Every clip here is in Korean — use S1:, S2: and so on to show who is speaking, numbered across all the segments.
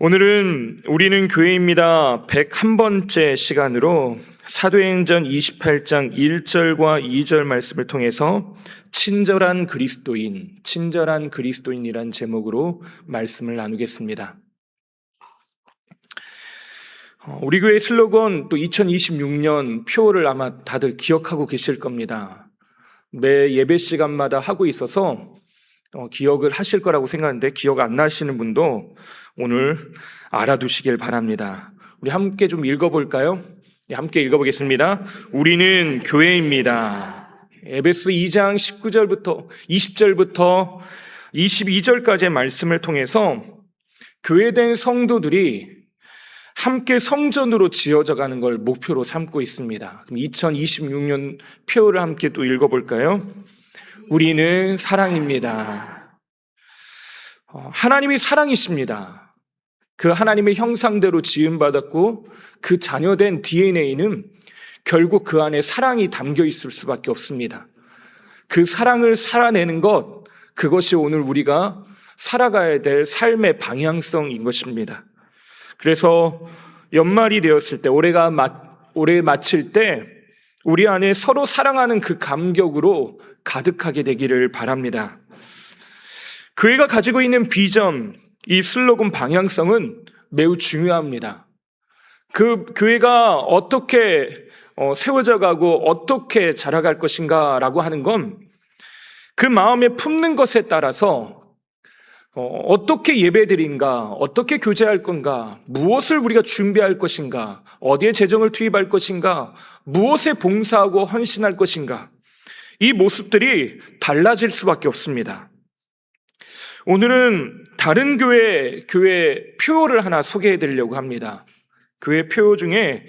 S1: 오늘은 우리는 교회입니다 101번째 시간으로 사도행전 28장 1절과 2절 말씀을 통해서 친절한 그리스도인이란 제목으로 말씀을 나누겠습니다. 우리 교회 슬로건 또 2026년 표어를 아마 다들 기억하고 계실 겁니다. 매 예배 시간마다 하고 있어서 기억을 하실 거라고 생각하는데 기억 안 나시는 분도 오늘 알아두시길 바랍니다. 우리 함께 좀 읽어볼까요? 함께 읽어보겠습니다. 우리는 교회입니다. 에베소 2장 19절부터 20절부터 22절까지의 말씀을 통해서 교회된 성도들이 함께 성전으로 지어져 가는 걸 목표로 삼고 있습니다. 그럼 2026년 표를 함께 또 읽어볼까요? 우리는 사랑입니다. 하나님이 사랑이십니다. 그 하나님의 형상대로 지음받았고 그 자녀된 DNA는 결국 그 안에 사랑이 담겨 있을 수밖에 없습니다. 그 사랑을 살아내는 것, 그것이 오늘 우리가 살아가야 될 삶의 방향성인 것입니다. 그래서 연말이 되었을 때, 올해 마칠 때 우리 안에 서로 사랑하는 그 감격으로 가득하게 되기를 바랍니다. 교회가 가지고 있는 비전, 이 슬로건 방향성은 매우 중요합니다. 그 교회가 어떻게 세워져 가고 어떻게 자라갈 것인가라고 하는 건 그 마음에 품는 것에 따라서 어떻게 예배드린가, 어떻게 교제할 건가, 무엇을 우리가 준비할 것인가, 어디에 재정을 투입할 것인가, 무엇에 봉사하고 헌신할 것인가, 이 모습들이 달라질 수밖에 없습니다. 오늘은 다른 교회 표를 하나 소개해 드리려고 합니다. 교회 표 중에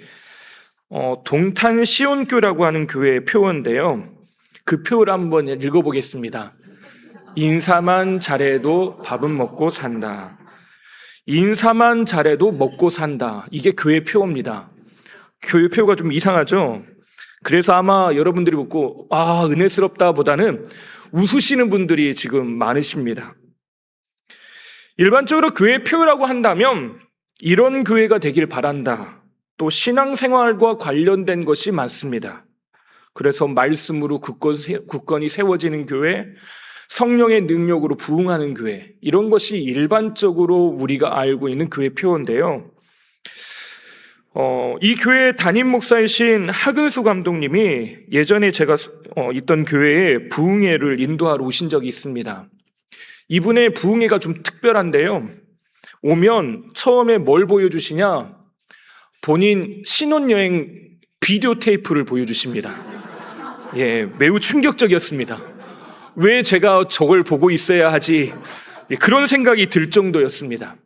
S1: 동탄 시온교라고 하는 교회의 표인데요. 그 표를 한번 읽어보겠습니다. 인사만 잘해도 밥은 먹고 산다. 인사만 잘해도 먹고 산다. 이게 교회 표입니다. 교회 표가 좀 이상하죠? 그래서 아마 여러분들이 보고 은혜스럽다 보다는 웃으시는 분들이 지금 많으십니다. 일반적으로 교회 표라고 한다면 이런 교회가 되길 바란다. 또 신앙생활과 관련된 것이 많습니다. 그래서 말씀으로 굳건히 세워지는 교회, 성령의 능력으로 부흥하는 교회, 이런 것이 일반적으로 우리가 알고 있는 교회 표인데요. 이 교회 담임 목사이신 하근수 감독님이 예전에 제가 있던 교회에 부흥회를 인도하러 오신 적이 있습니다. 이분의 부흥회가 좀 특별한데요. 오면 처음에 뭘 보여주시냐? 본인 신혼여행 비디오 테이프를 보여주십니다. 매우 충격적이었습니다. 왜 제가 저걸 보고 있어야 하지? 그런 생각이 들 정도였습니다.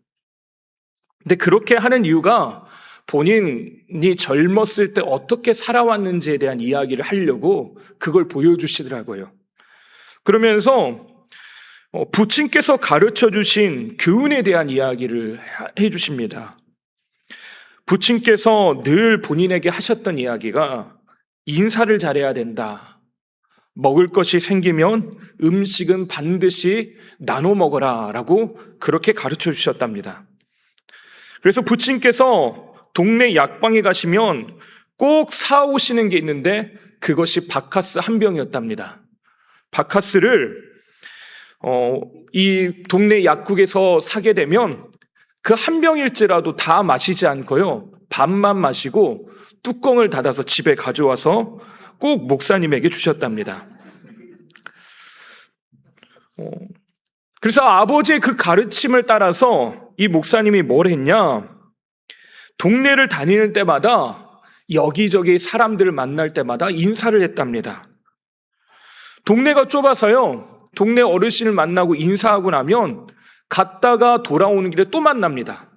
S1: 근데 그렇게 하는 이유가 본인이 젊었을 때 어떻게 살아왔는지에 대한 이야기를 하려고 그걸 보여주시더라고요. 그러면서 부친께서 가르쳐 주신 교훈에 대한 이야기를 해주십니다. 부친께서 늘 본인에게 하셨던 이야기가 인사를 잘해야 된다. 먹을 것이 생기면 음식은 반드시 나눠 먹어라 라고 그렇게 가르쳐 주셨답니다. 그래서 부친께서 동네 약방에 가시면 꼭 사오시는 게 있는데 그것이 바카스 한 병이었답니다. 바카스를 이 동네 약국에서 사게 되면 그 한 병일지라도 다 마시지 않고요, 반만 마시고 뚜껑을 닫아서 집에 가져와서 꼭 목사님에게 주셨답니다. 그래서 아버지의 그 가르침을 따라서 이 목사님이 뭘 했냐? 동네를 다니는 때마다 여기저기 사람들을 만날 때마다 인사를 했답니다. 동네가 좁아서요, 동네 어르신을 만나고 인사하고 나면 갔다가 돌아오는 길에 또 만납니다.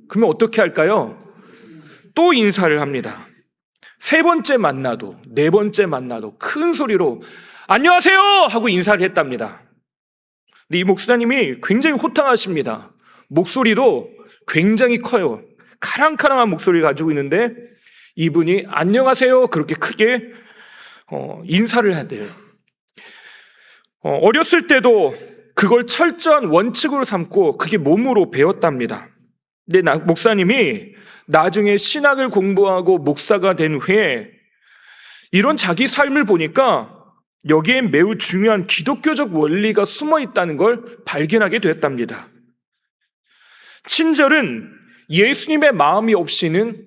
S1: 그러면 어떻게 할까요? 또 인사를 합니다. 세 번째 만나도, 네 번째 만나도 큰 소리로 안녕하세요! 하고 인사를 했답니다. 근데 이 목사님이 굉장히 호탕하십니다. 목소리도 굉장히 커요. 카랑카랑한 목소리를 가지고 있는데 이분이 안녕하세요! 그렇게 크게 인사를 하대요. 어렸을 때도 그걸 철저한 원칙으로 삼고 그게 몸으로 배웠답니다. 근데 목사님이 나중에 신학을 공부하고 목사가 된 후에 이런 자기 삶을 보니까 여기에 매우 중요한 기독교적 원리가 숨어 있다는 걸 발견하게 되었답니다. 친절은 예수님의 마음이 없이는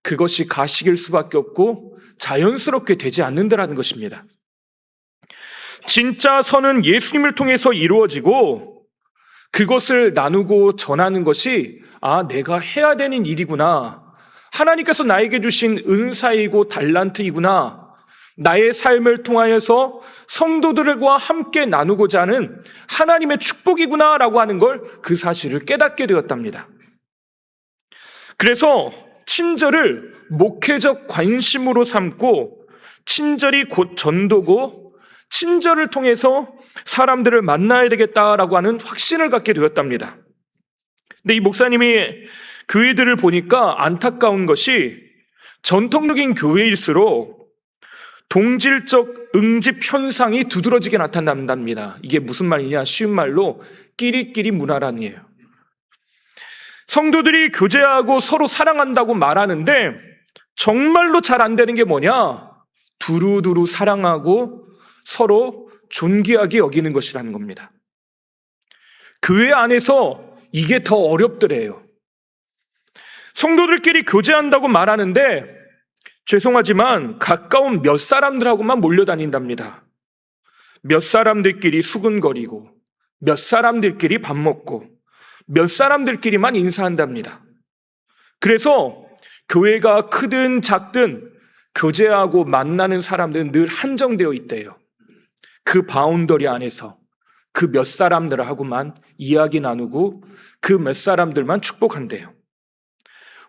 S1: 그것이 가식일 수밖에 없고 자연스럽게 되지 않는다라는 것입니다. 진짜 선은 예수님을 통해서 이루어지고 그것을 나누고 전하는 것이 내가 해야 되는 일이구나. 하나님께서 나에게 주신 은사이고 달란트이구나. 나의 삶을 통하여서 성도들과 함께 나누고자 하는 하나님의 축복이구나라고 하는 걸 그 사실을 깨닫게 되었답니다. 그래서 친절을 목회적 관심으로 삼고 친절이 곧 전도고 친절을 통해서 사람들을 만나야 되겠다라고 하는 확신을 갖게 되었답니다. 근데 이 목사님이 교회들을 보니까 안타까운 것이 전통적인 교회일수록 동질적 응집 현상이 두드러지게 나타난답니다. 이게 무슨 말이냐? 쉬운 말로 끼리끼리 문화라는 거예요. 성도들이 교제하고 서로 사랑한다고 말하는데 정말로 잘 안 되는 게 뭐냐? 두루두루 사랑하고 서로 존귀하게 여기는 것이라는 겁니다. 교회 안에서 이게 더 어렵더래요. 성도들끼리 교제한다고 말하는데 죄송하지만 가까운 몇 사람들하고만 몰려다닌답니다. 몇 사람들끼리 수근거리고 몇 사람들끼리 밥 먹고 몇 사람들끼리만 인사한답니다. 그래서 교회가 크든 작든 교제하고 만나는 사람들은 늘 한정되어 있대요. 그 바운더리 안에서 그 몇 사람들하고만 이야기 나누고 그 몇 사람들만 축복한대요.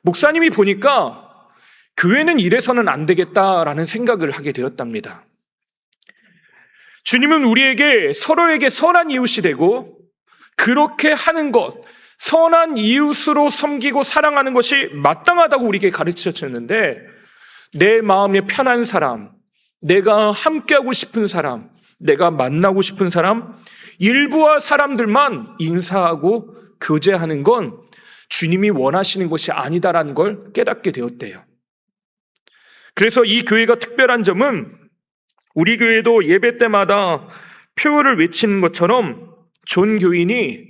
S1: 목사님이 보니까 교회는 이래서는 안 되겠다라는 생각을 하게 되었답니다. 주님은 우리에게 서로에게 선한 이웃이 되고 그렇게 하는 것, 선한 이웃으로 섬기고 사랑하는 것이 마땅하다고 우리에게 가르치셨는데 내 마음에 편한 사람, 내가 함께하고 싶은 사람, 내가 만나고 싶은 사람, 일부와 사람들만 인사하고 교제하는 건 주님이 원하시는 것이 아니다라는 걸 깨닫게 되었대요. 그래서 이 교회가 특별한 점은 우리 교회도 예배 때마다 표어를 외치는 것처럼 존 교인이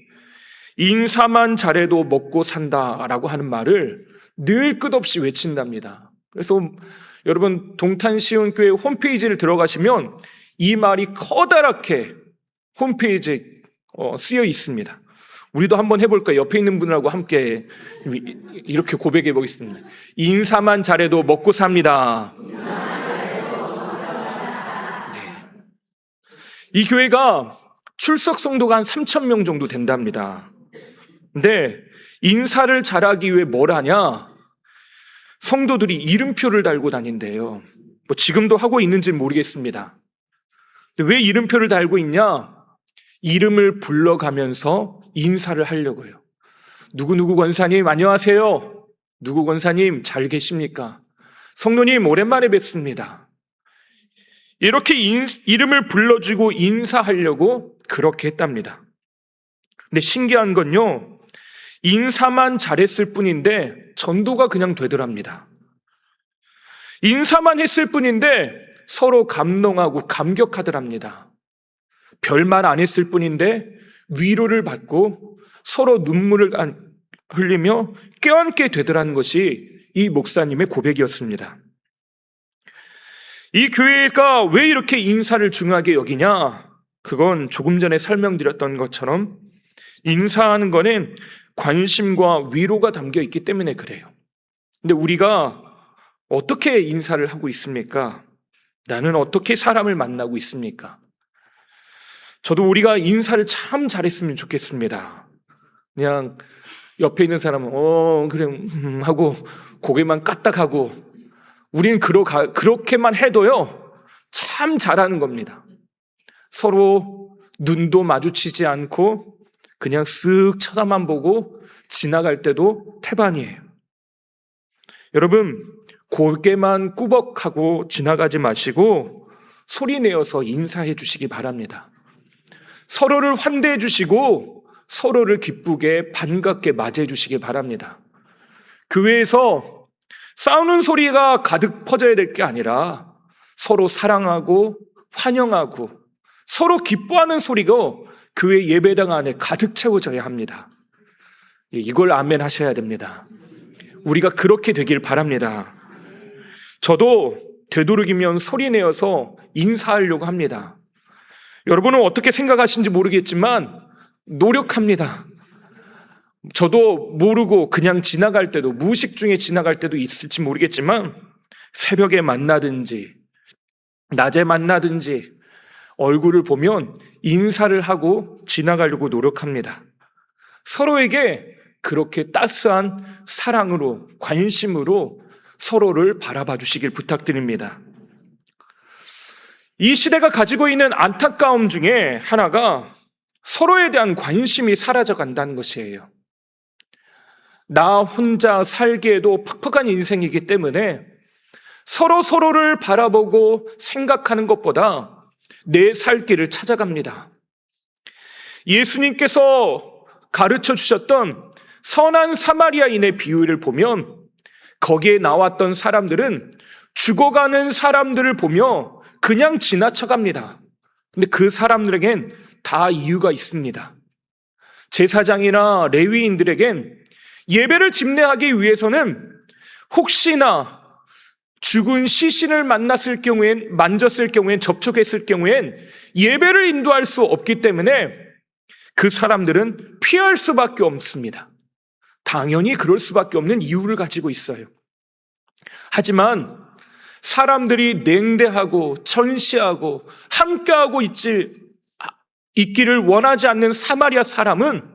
S1: 인사만 잘해도 먹고 산다라고 하는 말을 늘 끝없이 외친답니다. 그래서 여러분 동탄시온교회 홈페이지를 들어가시면 이 말이 커다랗게 홈페이지에 쓰여 있습니다. 우리도 한번 해볼까요? 옆에 있는 분하고 함께 이렇게 고백해 보겠습니다. 인사만 잘해도 먹고 삽니다. 네. 이 교회가 출석 성도가 한 3,000명 정도 된답니다. 근데 인사를 잘하기 위해 뭘 하냐? 성도들이 이름표를 달고 다닌대요. 뭐 지금도 하고 있는지는 모르겠습니다. 근데 왜 이름표를 달고 있냐? 이름을 불러가면서 인사를 하려고요. 누구누구 권사님 안녕하세요. 누구 권사님 잘 계십니까? 성도님 오랜만에 뵙습니다. 이렇게 이름을 불러주고 인사하려고 그렇게 했답니다. 근데 신기한 건요, 인사만 잘했을 뿐인데 전도가 그냥 되더랍니다. 인사만 했을 뿐인데 서로 감동하고 감격하더랍니다. 별말 안 했을 뿐인데 위로를 받고 서로 눈물을 흘리며 껴안게 되더라는 것이 이 목사님의 고백이었습니다. 이 교회가 왜 이렇게 인사를 중요하게 여기냐? 그건 조금 전에 설명드렸던 것처럼 인사하는 거는 관심과 위로가 담겨 있기 때문에 그래요. 근데 우리가 어떻게 인사를 하고 있습니까? 나는 어떻게 사람을 만나고 있습니까? 저도 우리가 인사를 참 잘했으면 좋겠습니다. 그냥 옆에 있는 사람은 그래 하고 고개만 까딱하고 우리는 그렇게만 해도요 참 잘하는 겁니다. 서로 눈도 마주치지 않고 그냥 쓱 쳐다만 보고 지나갈 때도 태반이에요. 여러분 고개만 꾸벅하고 지나가지 마시고 소리 내어서 인사해 주시기 바랍니다. 서로를 환대해 주시고 서로를 기쁘게 반갑게 맞이해 주시기 바랍니다. 교회에서 싸우는 소리가 가득 퍼져야 될 게 아니라 서로 사랑하고 환영하고 서로 기뻐하는 소리가 교회 예배당 안에 가득 채워져야 합니다. 이걸 아멘 하셔야 됩니다. 우리가 그렇게 되길 바랍니다. 저도 되도록이면 소리내어서 인사하려고 합니다. 여러분은 어떻게 생각하시는지 모르겠지만 노력합니다. 저도 모르고 그냥 지나갈 때도, 무의식 중에 지나갈 때도 있을지 모르겠지만 새벽에 만나든지 낮에 만나든지 얼굴을 보면 인사를 하고 지나가려고 노력합니다. 서로에게 그렇게 따스한 사랑으로, 관심으로 서로를 바라봐 주시길 부탁드립니다. 이 시대가 가지고 있는 안타까움 중에 하나가 서로에 대한 관심이 사라져 간다는 것이에요. 나 혼자 살기에도 팍팍한 인생이기 때문에 서로를 바라보고 생각하는 것보다 내 살 길을 찾아갑니다. 예수님께서 가르쳐 주셨던 선한 사마리아인의 비유를 보면 거기에 나왔던 사람들은 죽어가는 사람들을 보며 그냥 지나쳐갑니다. 근데 그 사람들에겐 다 이유가 있습니다. 제사장이나 레위인들에겐 예배를 집례하기 위해서는 혹시나 죽은 시신을 만졌을 경우엔, 접촉했을 경우엔 예배를 인도할 수 없기 때문에 그 사람들은 피할 수밖에 없습니다. 당연히 그럴 수밖에 없는 이유를 가지고 있어요. 하지만 사람들이 냉대하고 전시하고 함께하고 있기를 원하지 않는 사마리아 사람은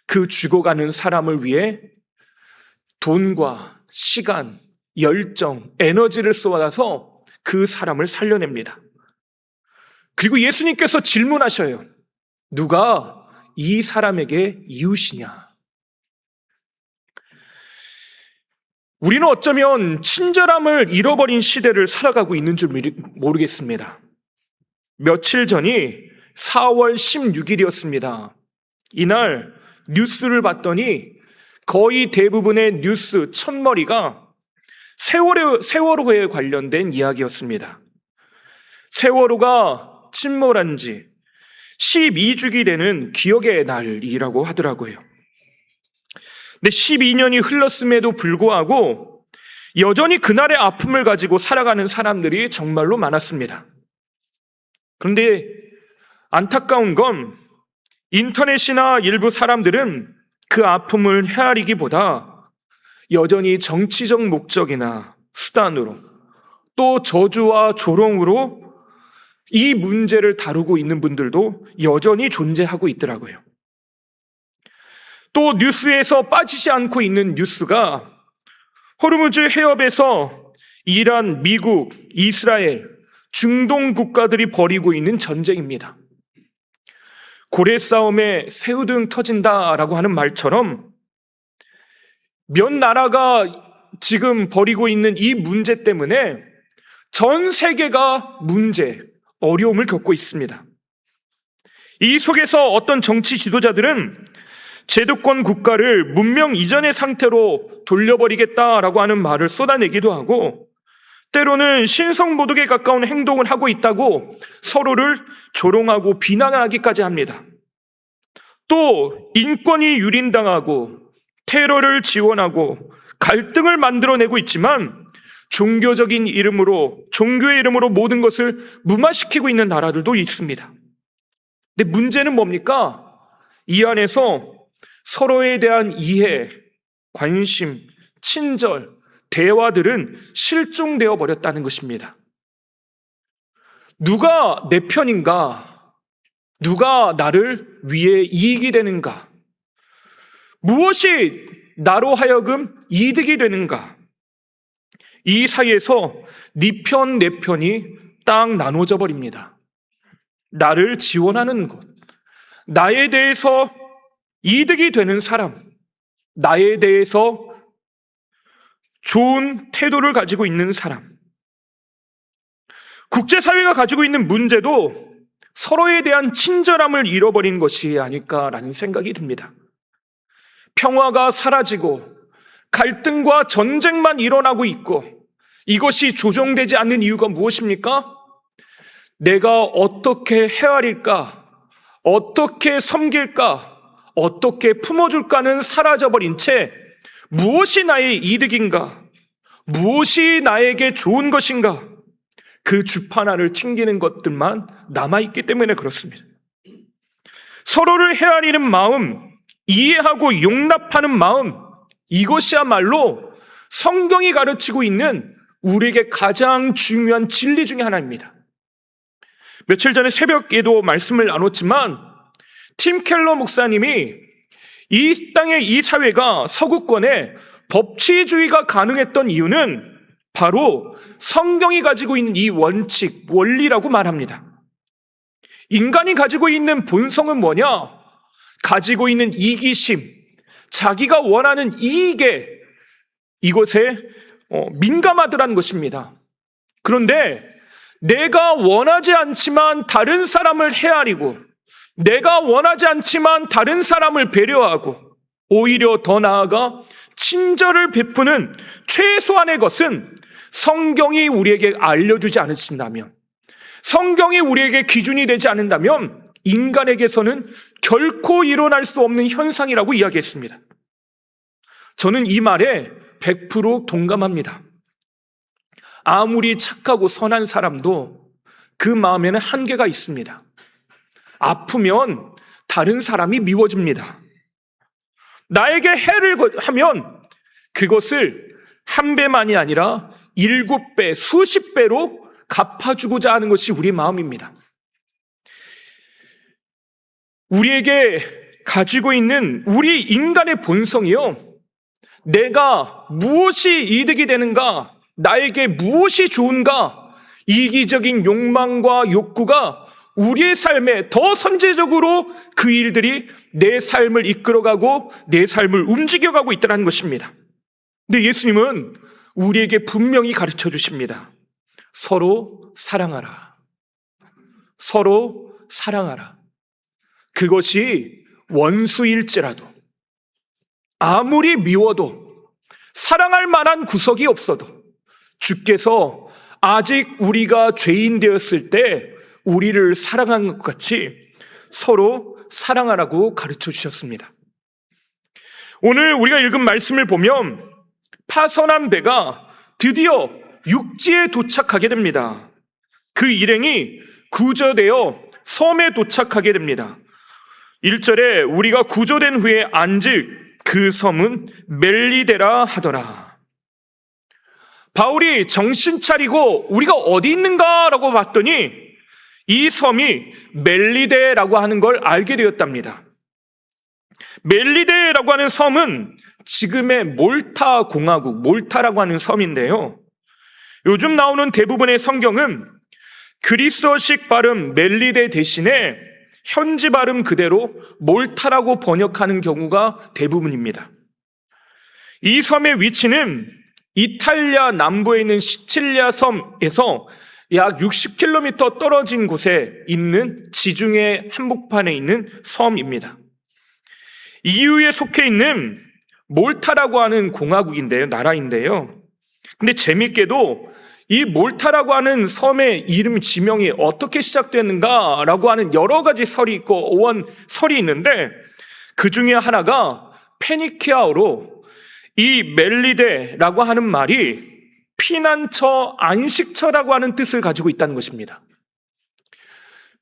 S1: 그 죽어가는 사람을 위해 돈과 시간, 열정, 에너지를 쏟아서 그 사람을 살려냅니다. 그리고 예수님께서 질문하셔요. 누가 이 사람에게 이웃이냐? 우리는 어쩌면 친절함을 잃어버린 시대를 살아가고 있는 줄 모르겠습니다. 며칠 전이 4월 16일이었습니다. 이날 뉴스를 봤더니 거의 대부분의 뉴스 첫머리가 세월호에 관련된 이야기였습니다. 세월호가 침몰한 지 12주기 되는 기억의 날이라고 하더라고요. 근데 12년이 흘렀음에도 불구하고 여전히 그날의 아픔을 가지고 살아가는 사람들이 정말로 많았습니다. 그런데 안타까운 건 인터넷이나 일부 사람들은 그 아픔을 헤아리기보다 여전히 정치적 목적이나 수단으로 또 저주와 조롱으로 이 문제를 다루고 있는 분들도 여전히 존재하고 있더라고요. 또 뉴스에서 빠지지 않고 있는 뉴스가 호르무즈 해협에서 이란, 미국, 이스라엘, 중동 국가들이 벌이고 있는 전쟁입니다. 고래 싸움에 새우등 터진다라고 하는 말처럼 몇 나라가 지금 벌이고 있는 이 문제 때문에 전 세계가 어려움을 겪고 있습니다. 이 속에서 어떤 정치 지도자들은 제도권 국가를 문명 이전의 상태로 돌려버리겠다라고 하는 말을 쏟아내기도 하고 때로는 신성모독에 가까운 행동을 하고 있다고 서로를 조롱하고 비난하기까지 합니다. 또 인권이 유린당하고 테러를 지원하고 갈등을 만들어내고 있지만 종교의 이름으로 모든 것을 무마시키고 있는 나라들도 있습니다. 근데 문제는 뭡니까? 이 안에서 서로에 대한 이해, 관심, 친절, 대화들은 실종되어 버렸다는 것입니다. 누가 내 편인가? 누가 나를 위해 이익이 되는가? 무엇이 나로 하여금 이득이 되는가? 이 사이에서 네 편, 내 편이 딱 나눠져 버립니다. 나를 지원하는 것, 나에 대해서 이득이 되는 사람, 나에 대해서 좋은 태도를 가지고 있는 사람. 국제사회가 가지고 있는 문제도 서로에 대한 친절함을 잃어버린 것이 아닐까라는 생각이 듭니다. 평화가 사라지고 갈등과 전쟁만 일어나고 있고 이것이 조정되지 않는 이유가 무엇입니까? 내가 어떻게 헤아릴까? 어떻게 섬길까? 어떻게 품어줄까는 사라져버린 채 무엇이 나의 이득인가? 무엇이 나에게 좋은 것인가? 그 주판알을 튕기는 것들만 남아있기 때문에 그렇습니다. 서로를 헤아리는 마음, 이해하고 용납하는 마음, 이것이야말로 성경이 가르치고 있는 우리에게 가장 중요한 진리 중에 하나입니다. 며칠 전에 새벽에도 말씀을 나눴지만 팀 켈러 목사님이 이 땅의 이 사회가 서구권에 법치주의가 가능했던 이유는 바로 성경이 가지고 있는 이 원칙, 원리라고 말합니다. 인간이 가지고 있는 본성은 뭐냐? 가지고 있는 이기심, 자기가 원하는 이익에 이것에 민감하더라는 것입니다. 그런데 내가 원하지 않지만 다른 사람을 헤아리고 내가 원하지 않지만 다른 사람을 배려하고 오히려 더 나아가 친절을 베푸는 최소한의 것은 성경이 우리에게 알려주지 않으신다면, 성경이 우리에게 기준이 되지 않는다면 인간에게서는 결코 일어날 수 없는 현상이라고 이야기했습니다. 저는 이 말에 100% 동감합니다. 아무리 착하고 선한 사람도 그 마음에는 한계가 있습니다. 아프면 다른 사람이 미워집니다. 나에게 해를 하면 그것을 한 배만이 아니라 7배, 수십 배로 갚아주고자 하는 것이 우리의 마음입니다. 우리에게 가지고 있는 우리 인간의 본성이요, 내가 무엇이 이득이 되는가, 나에게 무엇이 좋은가, 이기적인 욕망과 욕구가 우리의 삶에 더 선제적으로 그 일들이 내 삶을 이끌어가고 내 삶을 움직여가고 있다는 것입니다. 근데 예수님은 우리에게 분명히 가르쳐 주십니다. 서로 사랑하라. 서로 사랑하라. 그것이 원수일지라도, 아무리 미워도, 사랑할 만한 구석이 없어도 주께서 아직 우리가 죄인 되었을 때 우리를 사랑한 것 같이 서로 사랑하라고 가르쳐 주셨습니다. 오늘 우리가 읽은 말씀을 보면 파선한 배가 드디어 육지에 도착하게 됩니다. 그 일행이 구조되어 섬에 도착하게 됩니다. 1절에 우리가 구조된 후에 안즉 그 섬은 멜리데라 하더라. 바울이 정신 차리고 우리가 어디 있는가라고 봤더니 이 섬이 멜리데라고 하는 걸 알게 되었답니다. 멜리데라고 하는 섬은 지금의 몰타 공화국, 몰타라고 하는 섬인데요. 요즘 나오는 대부분의 성경은 그리스어식 발음 멜리데 대신에 현지 발음 그대로 몰타라고 번역하는 경우가 대부분입니다. 이 섬의 위치는 이탈리아 남부에 있는 시칠리아 섬에서 약 60km 떨어진 곳에 있는 지중해 한복판에 있는 섬입니다. EU에 속해 있는 몰타라고 하는 공화국인데요, 나라인데요. 근데 재밌게도 이 몰타라고 하는 섬의 이름 지명이 어떻게 시작됐는가라고 하는 여러 가지 설이 있고 설이 있는데 그 중에 하나가 페니키아어로 이 멜리데라고 하는 말이 피난처, 안식처라고 하는 뜻을 가지고 있다는 것입니다.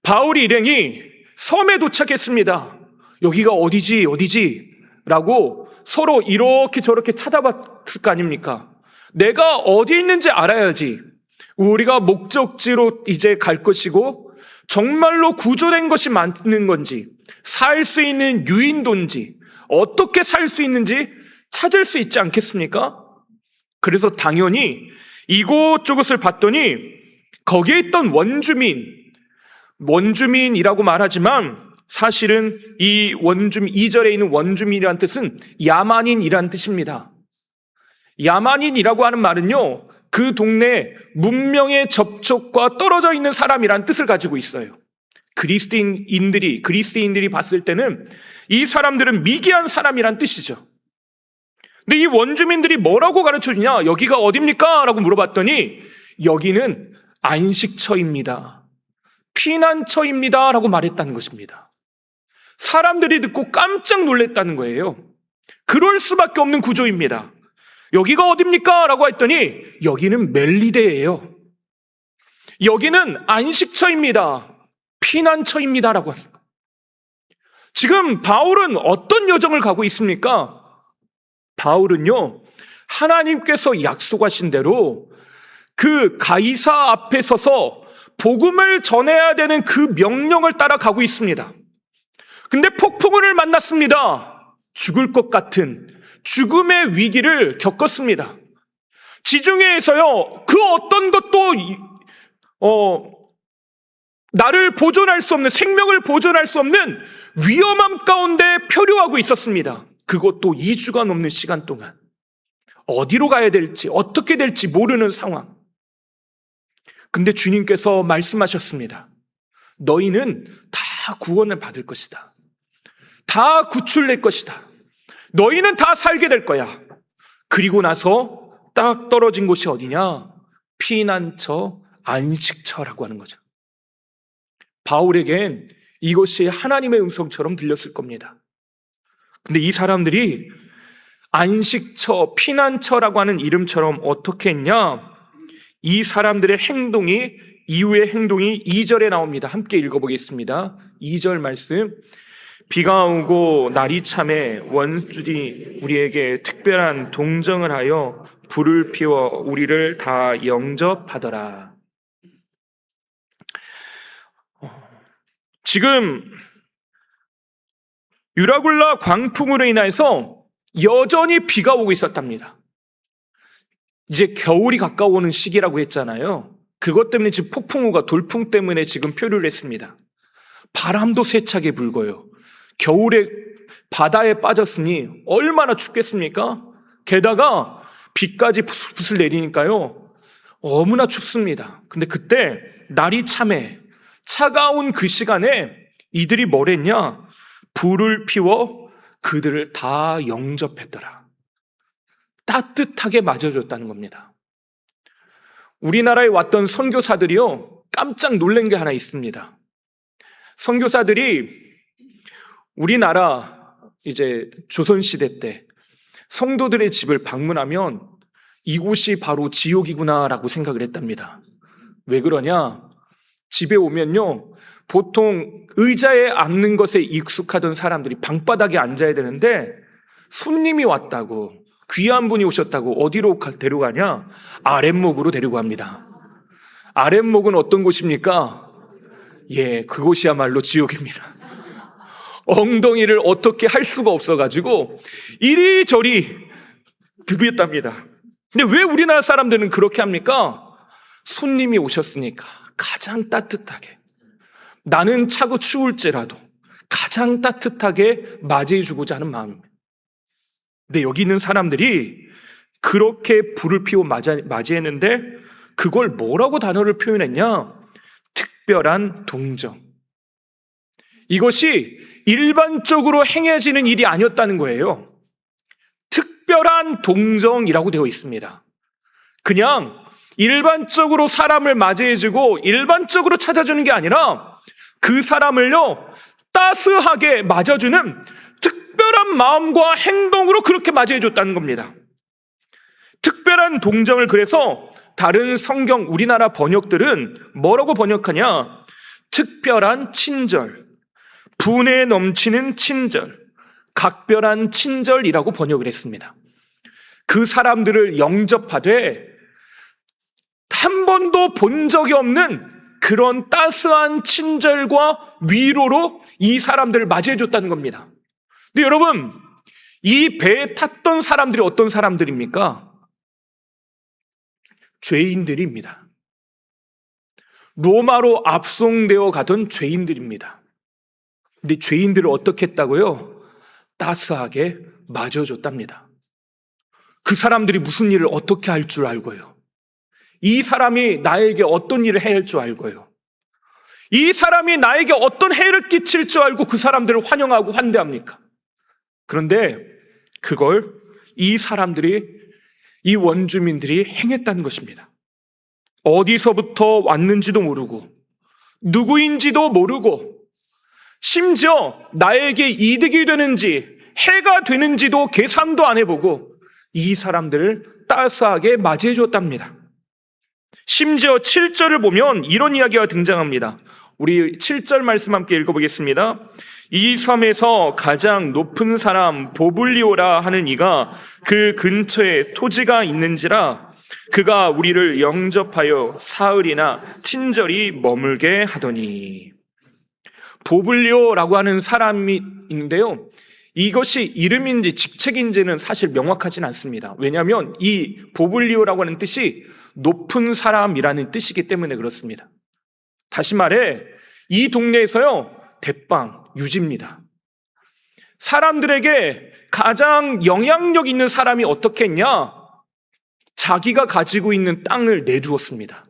S1: 바울 일행이 섬에 도착했습니다. 여기가 어디지? 라고 서로 이렇게 저렇게 찾아봤을 거 아닙니까? 내가 어디 있는지 알아야지. 우리가 목적지로 이제 갈 것이고 정말로 구조된 것이 맞는 건지, 살 수 있는 유인도인지, 어떻게 살 수 있는지 찾을 수 있지 않겠습니까? 그래서 당연히 이곳저곳을 봤더니 거기에 있던 원주민이라고 말하지만 사실은 이 원주민, 2절에 있는 원주민이라는 뜻은 야만인이라는 뜻입니다. 야만인이라고 하는 말은요, 그 동네 문명의 접촉과 떨어져 있는 사람이라는 뜻을 가지고 있어요. 그리스인들이 봤을 때는 이 사람들은 미개한 사람이란 뜻이죠. 근데 이 원주민들이 뭐라고 가르쳐 주냐? 여기가 어딥니까? 라고 물어봤더니 여기는 안식처입니다. 피난처입니다. 라고 말했다는 것입니다. 사람들이 듣고 깜짝 놀랐다는 거예요. 그럴 수밖에 없는 구조입니다. 여기가 어딥니까? 라고 했더니 여기는 멜리데예요. 여기는 안식처입니다. 피난처입니다. 라고 합니다. 지금 바울은 어떤 여정을 가고 있습니까? 바울은요, 하나님께서 약속하신 대로 그 가이사 앞에 서서 복음을 전해야 되는 그 명령을 따라가고 있습니다. 근데 폭풍우를 만났습니다. 죽을 것 같은 죽음의 위기를 겪었습니다. 지중해에서요, 그 어떤 것도 나를 보존할 수 없는, 생명을 보존할 수 없는 위험함 가운데 표류하고 있었습니다. 그것도 2주가 넘는 시간 동안. 어디로 가야 될지, 어떻게 될지 모르는 상황. 근데 주님께서 말씀하셨습니다. 너희는 다 구원을 받을 것이다. 다 구출될 것이다. 너희는 다 살게 될 거야. 그리고 나서 딱 떨어진 곳이 어디냐? 피난처, 안식처라고 하는 거죠. 바울에겐 이것이 하나님의 음성처럼 들렸을 겁니다. 근데 이 사람들이 안식처, 피난처라고 하는 이름처럼 어떻게 했냐? 이 사람들의 행동이, 이후의 행동이 2절에 나옵니다. 함께 읽어보겠습니다. 2절 말씀. 비가 오고 날이 참에 원수들이 우리에게 특별한 동정을 하여 불을 피워 우리를 다 영접하더라. 지금 유라굴라 광풍으로 인해서 여전히 비가 오고 있었답니다. 이제 겨울이 가까워오는 시기라고 했잖아요. 그것 때문에 지금 폭풍우가 돌풍 때문에 지금 표류를 했습니다. 바람도 세차게 불고요. 겨울에 바다에 빠졌으니 얼마나 춥겠습니까? 게다가 비까지 부슬부슬 내리니까요. 너무나 춥습니다. 근데 그때 날이 참해 차가운 그 시간에 이들이 뭘 했냐? 불을 피워 그들을 다 영접했더라. 따뜻하게 맞아줬다는 겁니다. 우리나라에 왔던 선교사들이요, 깜짝 놀란 게 하나 있습니다. 선교사들이 우리나라 이제 조선시대 때 성도들의 집을 방문하면 이곳이 바로 지옥이구나라고 생각을 했답니다. 왜 그러냐? 집에 오면요, 보통 의자에 앉는 것에 익숙하던 사람들이 방바닥에 앉아야 되는데 손님이 왔다고, 귀한 분이 오셨다고 어디로 데려가냐? 아랫목으로 데리고 갑니다. 아랫목은 어떤 곳입니까? 예, 그곳이야말로 지옥입니다. 엉덩이를 어떻게 할 수가 없어가지고 이리저리 비볐답니다. 근데 왜 우리나라 사람들은 그렇게 합니까? 손님이 오셨으니까 가장 따뜻하게, 나는 차고 추울지라도 가장 따뜻하게 맞이해주고자 하는 마음입니다. 근데 여기 있는 사람들이 그렇게 불을 피워 맞이했는데 그걸 뭐라고 단어를 표현했냐? 특별한 동정. 이것이 일반적으로 행해지는 일이 아니었다는 거예요. 특별한 동정이라고 되어 있습니다. 그냥 일반적으로 사람을 맞이해주고 일반적으로 찾아주는 게 아니라 그 사람을요, 따스하게 맞아주는 특별한 마음과 행동으로 그렇게 맞이해줬다는 겁니다. 특별한 동정을 그래서 다른 성경 우리나라 번역들은 뭐라고 번역하냐? 특별한 친절, 분에 넘치는 친절, 각별한 친절이라고 번역을 했습니다. 그 사람들을 영접하되 한 번도 본 적이 없는 그런 따스한 친절과 위로로 이 사람들을 맞이해줬다는 겁니다. 근데 여러분, 이 배에 탔던 사람들이 어떤 사람들입니까? 죄인들입니다. 로마로 압송되어 가던 죄인들입니다. 근데 죄인들을 어떻게 했다고요? 따스하게 맞아줬답니다. 그 사람들이 무슨 일을 어떻게 할 줄 알고요. 이 사람이 나에게 어떤 일을 해야 할 줄 알고요. 이 사람이 나에게 어떤 해를 끼칠 줄 알고 그 사람들을 환영하고 환대합니까? 그런데 그걸 이 사람들이, 이 원주민들이 행했다는 것입니다. 어디서부터 왔는지도 모르고 누구인지도 모르고 심지어 나에게 이득이 되는지 해가 되는지도 계산도 안 해보고 이 사람들을 따스하게 맞이해 줬답니다. 심지어 7절을 보면 이런 이야기가 등장합니다. 우리 7절 말씀 함께 읽어보겠습니다. 이 섬에서 가장 높은 사람 보블리오라 하는 이가 그 근처에 토지가 있는지라 그가 우리를 영접하여 사흘이나 친절히 머물게 하더니. 보블리오라고 하는 사람이 있는데요, 이것이 이름인지 직책인지는 사실 명확하진 않습니다. 왜냐하면 이 보블리오라고 하는 뜻이 높은 사람이라는 뜻이기 때문에 그렇습니다. 다시 말해 이 동네에서요, 대빵 유지입니다. 사람들에게 가장 영향력 있는 사람이 어떻게 했냐? 자기가 가지고 있는 땅을 내주었습니다.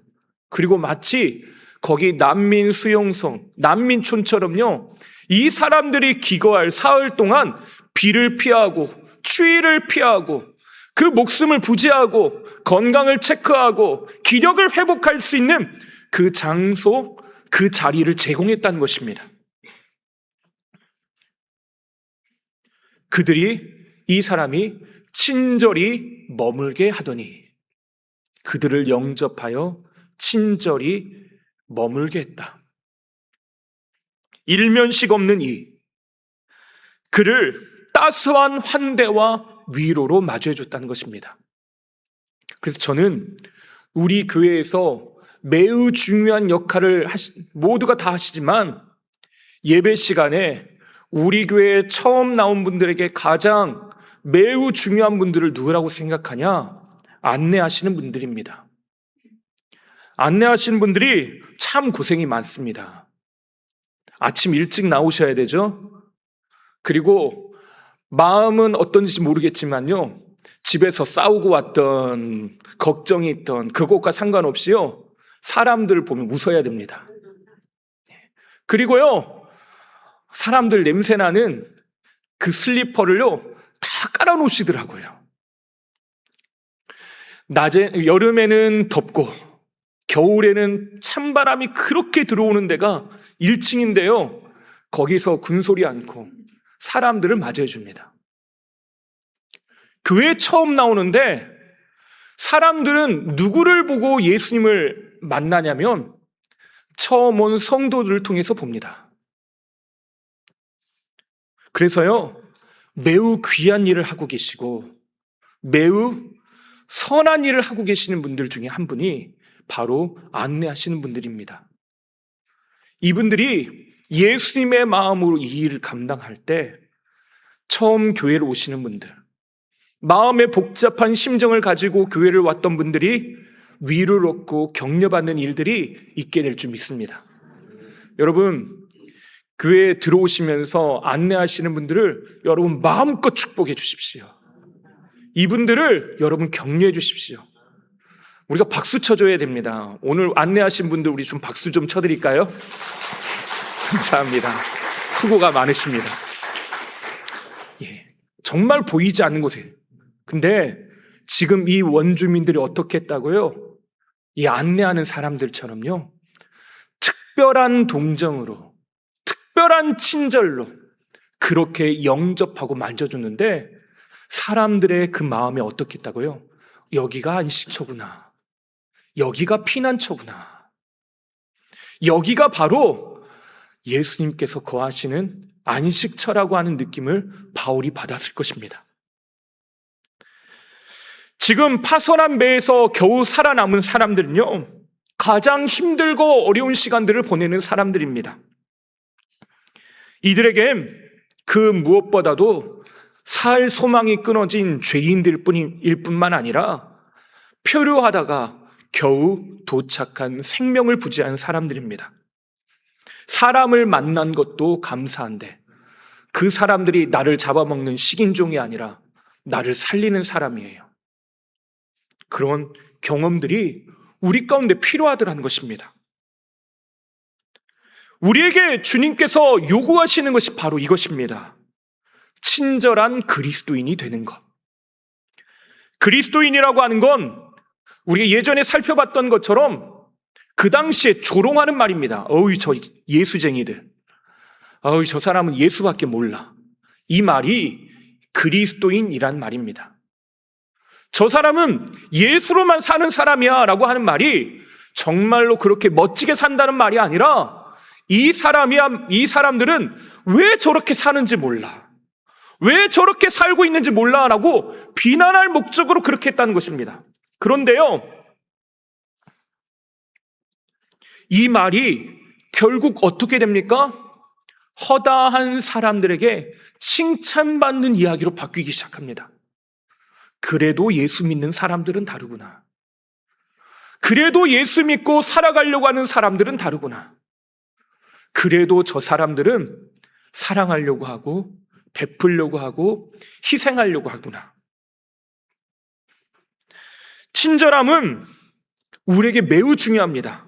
S1: 그리고 마치 거기 난민 수용소, 난민촌처럼요, 이 사람들이 기거할 사흘 동안 비를 피하고 추위를 피하고 그 목숨을 부지하고 건강을 체크하고 기력을 회복할 수 있는 그 장소, 그 자리를 제공했다는 것입니다. 이 사람이 친절히 머물게 하더니, 그들을 영접하여 친절히 머물게 했다. 일면식 없는 그를 따스한 환대와 위로로 마주해 줬다는 것입니다. 그래서 저는 우리 교회에서 매우 중요한 역할을 모두가 다 하시지만 예배 시간에 우리 교회에 처음 나온 분들에게 가장 매우 중요한 분들을 누구라고 생각하냐? 안내하시는 분들입니다. 안내하시는 분들이 참 고생이 많습니다. 아침 일찍 나오셔야 되죠. 그리고 마음은 어떤지 모르겠지만요, 집에서 싸우고 왔던, 걱정이 있던 그것과 상관없이요, 사람들을 보면 웃어야 됩니다. 그리고요, 사람들 냄새나는 그 슬리퍼를요 다 깔아놓으시더라고요. 여름에는 덥고 겨울에는 찬바람이 그렇게 들어오는 데가 1층인데요, 거기서 군소리 않고 사람들을 맞이해 줍니다. 교회 처음 나오는데 사람들은 누구를 보고 예수님을 만나냐면 처음 온 성도들을 통해서 봅니다. 그래서요, 매우 귀한 일을 하고 계시고 매우 선한 일을 하고 계시는 분들 중에 한 분이 바로 안내하시는 분들입니다. 이분들이 예수님의 마음으로 이 일을 감당할 때 처음 교회를 오시는 분들, 마음의 복잡한 심정을 가지고 교회를 왔던 분들이 위로를 얻고 격려받는 일들이 있게 될 줄 믿습니다. 여러분, 교회에 들어오시면서 안내하시는 분들을 여러분 마음껏 축복해 주십시오. 이분들을 여러분 격려해 주십시오. 우리가 박수 쳐줘야 됩니다. 오늘 안내하신 분들 우리 좀 박수 좀 쳐드릴까요? 감사합니다. 수고가 많으십니다. 정말 보이지 않는 곳에. 근데 지금 이 원주민들이 어떻게 했다고요? 이 안내하는 사람들처럼요, 특별한 동정으로, 특별한 친절로 그렇게 영접하고 만져줬는데 사람들의 그 마음이 어떻게 했다고요? 여기가 안식처구나. 여기가 피난처구나. 여기가 바로 예수님께서 거하시는 안식처라고 하는 느낌을 바울이 받았을 것입니다. 지금 파손한 배에서 겨우 살아남은 사람들은요, 가장 힘들고 어려운 시간들을 보내는 사람들입니다. 이들에겐 그 무엇보다도 살 소망이 끊어진 죄인들 뿐일 뿐만 아니라 표류하다가 겨우 도착한 생명을 부지한 사람들입니다. 사람을 만난 것도 감사한데 그 사람들이 나를 잡아먹는 식인종이 아니라 나를 살리는 사람이에요. 그런 경험들이 우리 가운데 필요하더라는 것입니다. 우리에게 주님께서 요구하시는 것이 바로 이것입니다. 친절한 그리스도인이 되는 것. 그리스도인이라고 하는 건 우리가 예전에 살펴봤던 것처럼 그 당시에 조롱하는 말입니다. 어이, 저 예수쟁이들. 어이, 저 사람은 예수밖에 몰라. 이 말이 그리스도인이란 말입니다. 저 사람은 예수로만 사는 사람이야 라고 하는 말이 정말로 그렇게 멋지게 산다는 말이 아니라 이 사람들은 왜 저렇게 사는지 몰라. 왜 저렇게 살고 있는지 몰라 라고 비난할 목적으로 그렇게 했다는 것입니다. 그런데요, 이 말이 결국 어떻게 됩니까? 허다한 사람들에게 칭찬받는 이야기로 바뀌기 시작합니다. 그래도 예수 믿는 사람들은 다르구나. 그래도 예수 믿고 살아가려고 하는 사람들은 다르구나. 그래도 저 사람들은 사랑하려고 하고 베풀려고 하고 희생하려고 하구나. 친절함은 우리에게 매우 중요합니다.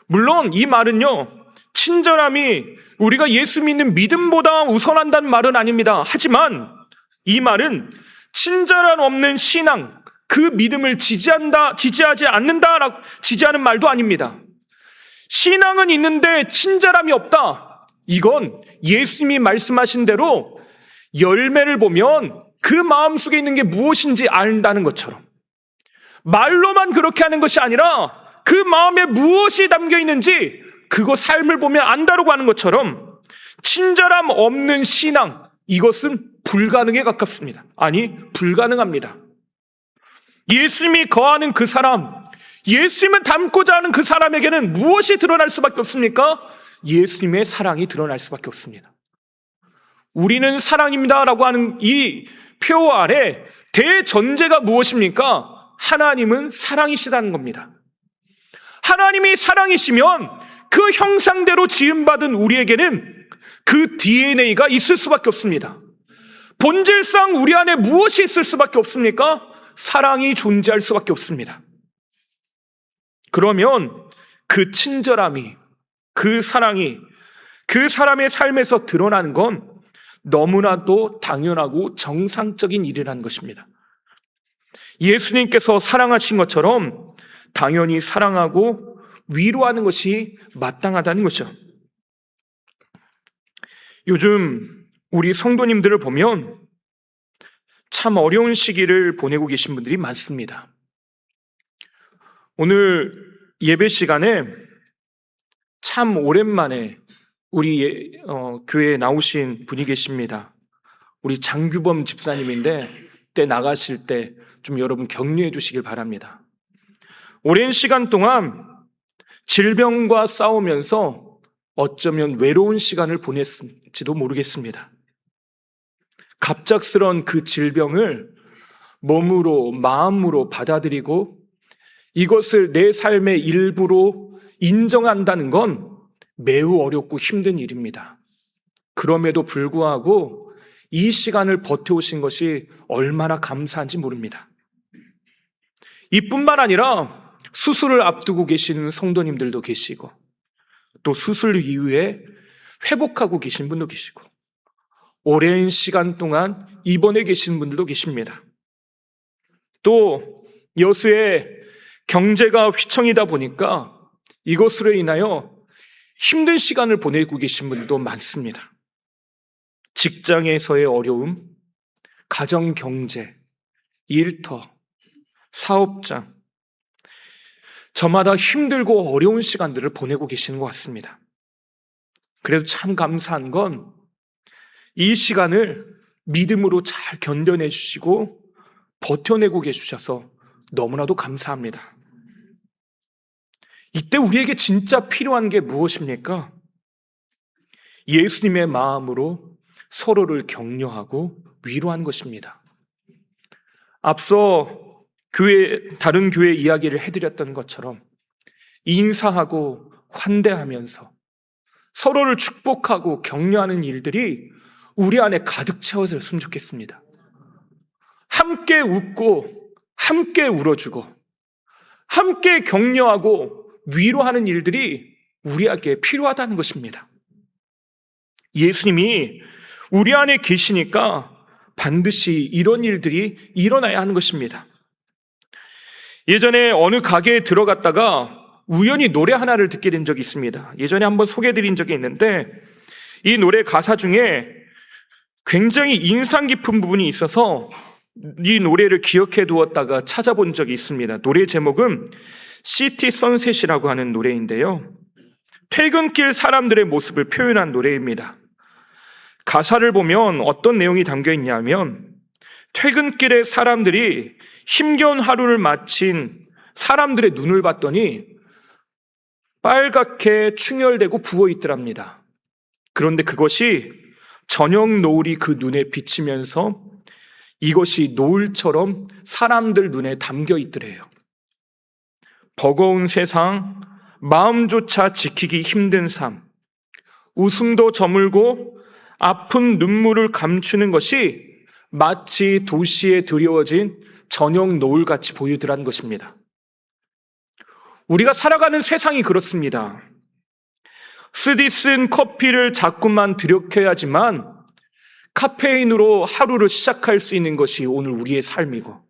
S1: 물론 이 말은요, 친절함이 우리가 예수 믿는 믿음보다 우선한다는 말은 아닙니다. 하지만 이 말은 친절함 없는 신앙, 그 믿음을 지지하지 않는다라고 지지하는 말도 아닙니다. 신앙은 있는데 친절함이 없다. 이건 예수님이 말씀하신 대로 열매를 보면 그 마음속에 있는 게 무엇인지 안다는 것처럼 말로만 그렇게 하는 것이 아니라 그 마음에 무엇이 담겨 있는지 그거 삶을 보면 안다라고 하는 것처럼 친절함 없는 신앙, 이것은 불가능에 가깝습니다. 아니, 불가능합니다. 예수님이 거하는 그 사람, 예수님을 닮고자 하는 그 사람에게는 무엇이 드러날 수밖에 없습니까? 예수님의 사랑이 드러날 수밖에 없습니다. 우리는 사랑입니다라고 하는 이 표 아래 대전제가 무엇입니까? 하나님은 사랑이시다는 겁니다. 하나님이 사랑이시면 그 형상대로 지음받은 우리에게는 그 DNA가 있을 수밖에 없습니다. 본질상 우리 안에 무엇이 있을 수밖에 없습니까? 사랑이 존재할 수밖에 없습니다. 그러면 그 친절함이, 그 사랑이 그 사람의 삶에서 드러나는 건 너무나도 당연하고 정상적인 일이라는 것입니다. 예수님께서 사랑하신 것처럼 당연히 사랑하고 위로하는 것이 마땅하다는 것이죠. 요즘 우리 성도님들을 보면 참 어려운 시기를 보내고 계신 분들이 많습니다. 오늘 예배 시간에 참 오랜만에 우리 교회에 나오신 분이 계십니다. 우리 장규범 집사님인데 그때 나가실 때 좀 여러분 격려해 주시길 바랍니다. 오랜 시간 동안 질병과 싸우면서 어쩌면 외로운 시간을 보냈을지도 모르겠습니다. 갑작스런 그 질병을 몸으로, 마음으로 받아들이고 이것을 내 삶의 일부로 인정한다는 건 매우 어렵고 힘든 일입니다. 그럼에도 불구하고 이 시간을 버텨오신 것이 얼마나 감사한지 모릅니다. 이뿐만 아니라 수술을 앞두고 계시는 성도님들도 계시고 또 수술 이후에 회복하고 계신 분도 계시고 오랜 시간 동안 입원해 계신 분들도 계십니다. 또 여수의 경제가 휘청이다 보니까 이것으로 인하여 힘든 시간을 보내고 계신 분들도 많습니다. 직장에서의 어려움, 가정 경제, 일터, 사업장, 저마다 힘들고 어려운 시간들을 보내고 계시는 것 같습니다. 그래도 참 감사한 건 이 시간을 믿음으로 잘 견뎌내 주시고 버텨내고 계셔서 너무나도 감사합니다. 이때 우리에게 진짜 필요한 게 무엇입니까? 예수님의 마음으로 서로를 격려하고 위로한 것입니다. 앞서 다른 교회 이야기를 해드렸던 것처럼 인사하고 환대하면서 서로를 축복하고 격려하는 일들이 우리 안에 가득 채워졌으면 좋겠습니다. 함께 웃고 함께 울어주고 함께 격려하고 위로하는 일들이 우리에게 필요하다는 것입니다. 예수님이 우리 안에 계시니까 반드시 이런 일들이 일어나야 하는 것입니다. 예전에 어느 가게에 들어갔다가 우연히 노래 하나를 듣게 된 적이 있습니다. 예전에 한번 소개해드린 적이 있는데 이 노래 가사 중에 굉장히 인상 깊은 부분이 있어서 이 노래를 기억해 두었다가 찾아본 적이 있습니다. 노래 제목은 시티 선셋이라고 하는 노래인데요. 퇴근길 사람들의 모습을 표현한 노래입니다. 가사를 보면 어떤 내용이 담겨 있냐면 퇴근길에 사람들이 힘겨운 하루를 마친 사람들의 눈을 봤더니 빨갛게 충혈되고 부어있더랍니다. 그런데 그것이 저녁 노을이 그 눈에 비치면서 이것이 노을처럼 사람들 눈에 담겨 있더래요. 버거운 세상, 마음조차 지키기 힘든 삶, 웃음도 저물고 아픈 눈물을 감추는 것이 마치 도시에 드리워진 저녁 노을같이 보이더란 것입니다. 우리가 살아가는 세상이 그렇습니다. 쓰디 쓴 커피를 자꾸만 들이켜야지만 카페인으로 하루를 시작할 수 있는 것이 오늘 우리의 삶이고,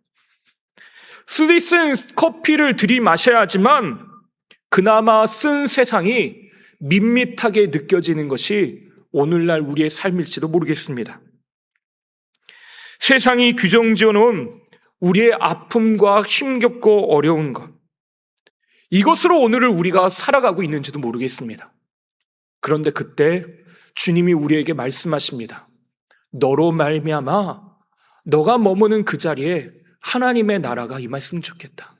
S1: 쓰디 쓴 커피를 들이마셔야지만 그나마 쓴 세상이 밋밋하게 느껴지는 것이 오늘날 우리의 삶일지도 모르겠습니다. 세상이 규정지어 놓은 우리의 아픔과 힘겹고 어려운 것, 이것으로 오늘을 우리가 살아가고 있는지도 모르겠습니다. 그런데 그때 주님이 우리에게 말씀하십니다. 너로 말미암아 너가 머무는 그 자리에 하나님의 나라가 임했으면 좋겠다.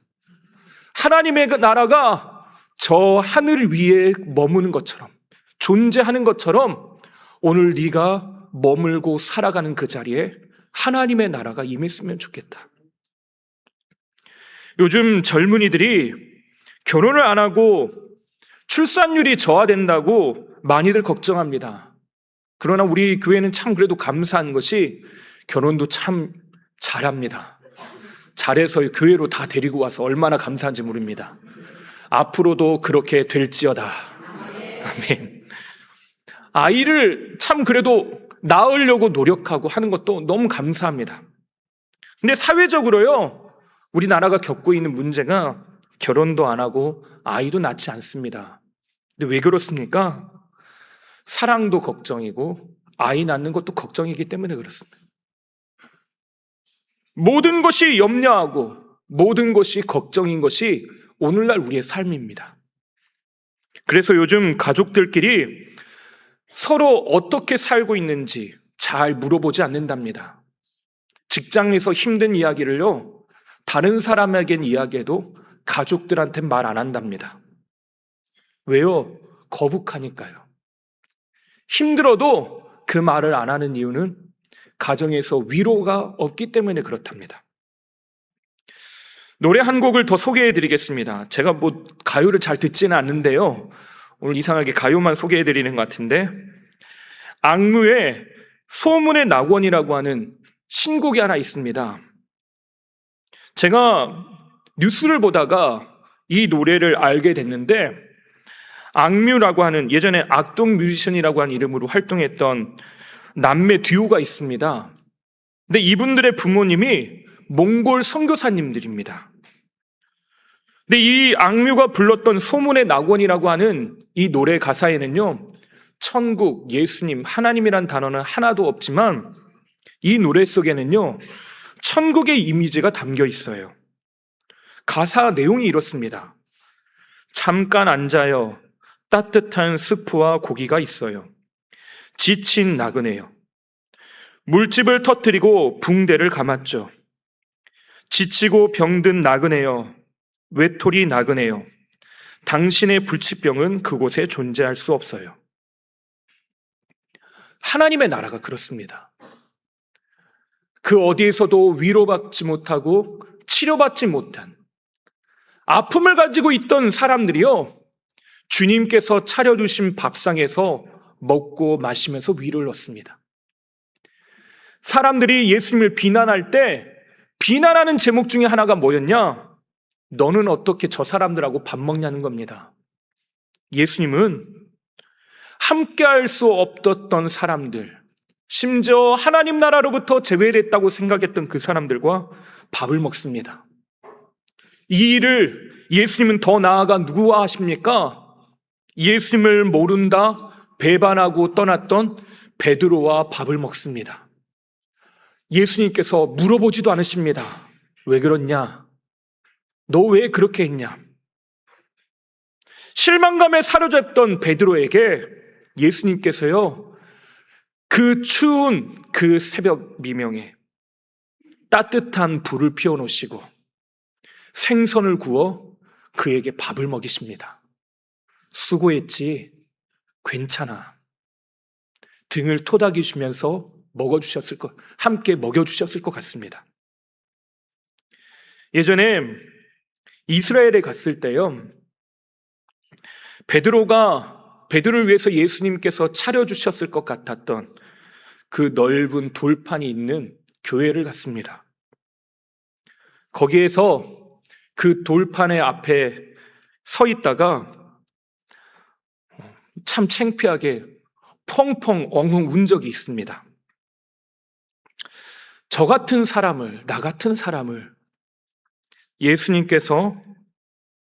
S1: 하나님의 그 나라가 저 하늘 위에 머무는 것처럼, 존재하는 것처럼 오늘 네가 머물고 살아가는 그 자리에 하나님의 나라가 임했으면 좋겠다. 요즘 젊은이들이 결혼을 안 하고 출산율이 저하된다고 많이들 걱정합니다. 그러나 우리 교회는 참 그래도 감사한 것이 결혼도 참 잘합니다. 잘해서 교회로 다 데리고 와서 얼마나 감사한지 모릅니다. 앞으로도 그렇게 될지어다. 아멘. 아이를 참 그래도 낳으려고 노력하고 하는 것도 너무 감사합니다. 근데 사회적으로요, 우리나라가 겪고 있는 문제가 결혼도 안 하고 아이도 낳지 않습니다. 근데 왜 그렇습니까? 사랑도 걱정이고 아이 낳는 것도 걱정이기 때문에 그렇습니다. 모든 것이 염려하고 모든 것이 걱정인 것이 오늘날 우리의 삶입니다. 그래서 요즘 가족들끼리 서로 어떻게 살고 있는지 잘 물어보지 않는답니다. 직장에서 힘든 이야기를요, 다른 사람에겐 이야기해도 가족들한테 말 안 한답니다. 왜요? 거북하니까요. 힘들어도 그 말을 안 하는 이유는 가정에서 위로가 없기 때문에 그렇답니다. 노래 한 곡을 더 소개해 드리겠습니다. 제가 뭐 가요를 잘 듣지는 않는데요, 오늘 이상하게 가요만 소개해 드리는 것 같은데, 악뮤의 소문의 낙원이라고 하는 신곡이 하나 있습니다. 제가 뉴스를 보다가 이 노래를 알게 됐는데, 악뮤라고 하는, 예전에 악동 뮤지션이라고 하는 이름으로 활동했던 남매 듀오가 있습니다. 근데 이분들의 부모님이 몽골 선교사님들입니다. 근데 이 악뮤가 불렀던 소문의 낙원이라고 하는 이 노래 가사에는요, 천국, 예수님, 하나님이란 단어는 하나도 없지만 이 노래 속에는요, 천국의 이미지가 담겨 있어요. 가사 내용이 이렇습니다. 잠깐 앉아요. 따뜻한 스프와 고기가 있어요. 지친 나그네요. 물집을 터뜨리고 붕대를 감았죠. 지치고 병든 나그네요. 외톨이 나그네요. 당신의 불치병은 그곳에 존재할 수 없어요. 하나님의 나라가 그렇습니다. 그 어디에서도 위로받지 못하고 치료받지 못한 아픔을 가지고 있던 사람들이요, 주님께서 차려주신 밥상에서 먹고 마시면서 위로를 얻습니다. 사람들이 예수님을 비난할 때 비난하는 제목 중에 하나가 뭐였냐? 너는 어떻게 저 사람들하고 밥 먹냐는 겁니다. 예수님은 함께할 수 없었던 사람들, 심지어 하나님 나라로부터 제외됐다고 생각했던 그 사람들과 밥을 먹습니다. 이 일을 예수님은 더 나아가 누구와 하십니까? 예수님을 모른다, 배반하고 떠났던 베드로와 밥을 먹습니다. 예수님께서 물어보지도 않으십니다. 왜 그렇냐? 너 왜 그렇게 했냐? 실망감에 사로잡던 베드로에게 예수님께서요, 그 추운 그 새벽 미명에 따뜻한 불을 피워놓으시고 생선을 구워 그에게 밥을 먹이십니다. 수고했지? 괜찮아. 등을 토닥이시면서 함께 먹여주셨을 것 같습니다. 예전에 이스라엘에 갔을 때요, 베드로를 위해서 예수님께서 차려주셨을 것 같았던 그 넓은 돌판이 있는 교회를 갔습니다. 거기에서 그 돌판의 앞에 서 있다가 참 창피하게 펑펑 엉엉 운 적이 있습니다. 나 같은 사람을 예수님께서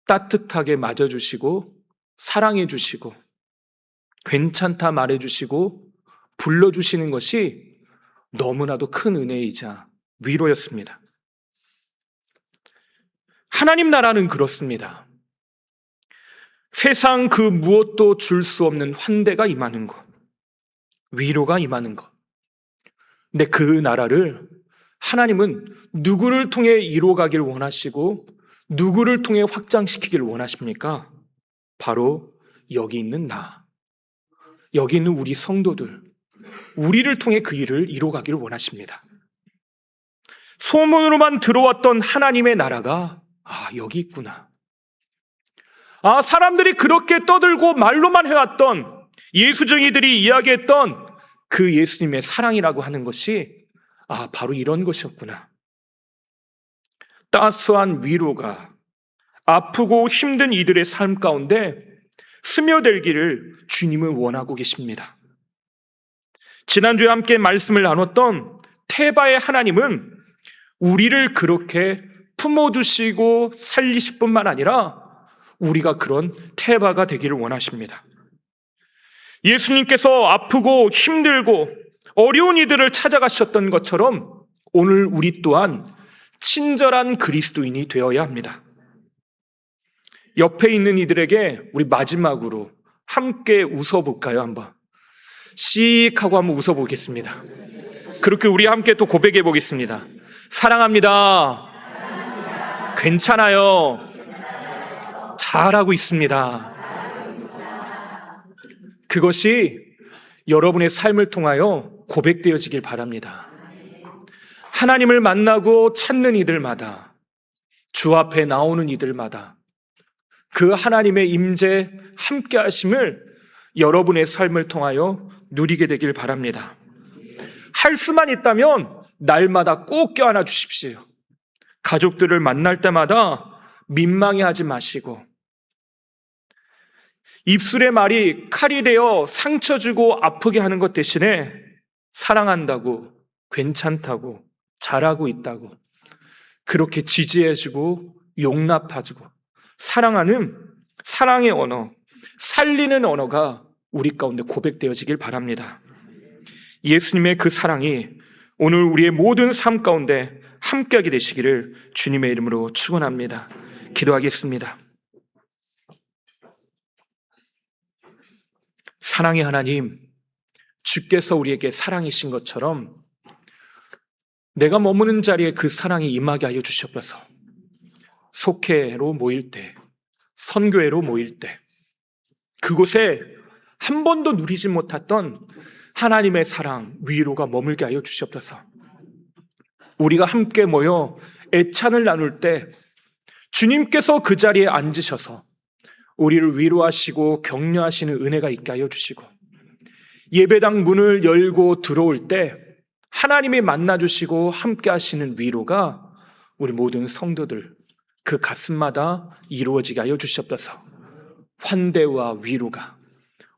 S1: 따뜻하게 맞아주시고 사랑해주시고 괜찮다 말해주시고 불러주시는 것이 너무나도 큰 은혜이자 위로였습니다. 하나님 나라는 그렇습니다. 세상 그 무엇도 줄 수 없는 환대가 임하는 것, 위로가 임하는 것. 근데 그 나라를 하나님은 누구를 통해 이루어가길 원하시고 누구를 통해 확장시키길 원하십니까? 바로 여기 있는 여기 있는 우리 성도들, 우리를 통해 그 일을 이루어가길 원하십니다. 소문으로만 들어왔던 하나님의 나라가 여기 있구나. 사람들이 그렇게 떠들고 말로만 해왔던 예수쟁이들이 이야기했던 그 예수님의 사랑이라고 하는 것이 바로 이런 것이었구나. 따스한 위로가 아프고 힘든 이들의 삶 가운데 스며들기를 주님은 원하고 계십니다. 지난주에 함께 말씀을 나눴던 테바의 하나님은 우리를 그렇게 품어주시고 살리실 뿐만 아니라 우리가 그런 테바가 되기를 원하십니다. 예수님께서 아프고 힘들고 어려운 이들을 찾아가셨던 것처럼 오늘 우리 또한 친절한 그리스도인이 되어야 합니다. 옆에 있는 이들에게 우리 마지막으로 함께 웃어볼까요? 한번 씩 하고 한번 웃어보겠습니다. 그렇게 우리 함께 또 고백해 보겠습니다. 사랑합니다. 괜찮아요. 잘하고 있습니다. 그것이 여러분의 삶을 통하여 고백되어지길 바랍니다. 하나님을 만나고 찾는 이들마다, 주 앞에 나오는 이들마다 그 하나님의 임재 함께 하심을 여러분의 삶을 통하여 누리게 되길 바랍니다. 할 수만 있다면 날마다 꼭 껴안아 주십시오. 가족들을 만날 때마다 민망해하지 마시고 입술의 말이 칼이 되어 상처 주고 아프게 하는 것 대신에 사랑한다고, 괜찮다고, 잘하고 있다고 그렇게 지지해주고 용납해주고 사랑하는 사랑의 언어, 살리는 언어가 우리 가운데 고백되어지길 바랍니다. 예수님의 그 사랑이 오늘 우리의 모든 삶 가운데 함께하게 되시기를 주님의 이름으로 축원합니다. 기도하겠습니다. 사랑의 하나님, 주께서 우리에게 사랑이신 것처럼 내가 머무는 자리에 그 사랑이 임하게 하여 주시옵소서. 속회로 모일 때, 선교회로 모일 때 그곳에 한 번도 누리지 못했던 하나님의 사랑, 위로가 머물게 하여 주시옵소서. 우리가 함께 모여 애찬을 나눌 때 주님께서 그 자리에 앉으셔서 우리를 위로하시고 격려하시는 은혜가 있게 하여 주시고 예배당 문을 열고 들어올 때 하나님이 만나주시고 함께 하시는 위로가 우리 모든 성도들 그 가슴마다 이루어지게 하여 주시옵소서. 환대와 위로가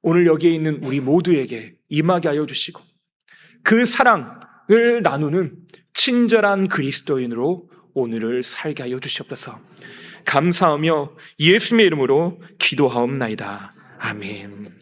S1: 오늘 여기에 있는 우리 모두에게 임하게 하여 주시고 그 사랑을 나누는 친절한 그리스도인으로 오늘을 살게 하여 주시옵소서. 감사하며 예수님의 이름으로 기도하옵나이다. 아멘.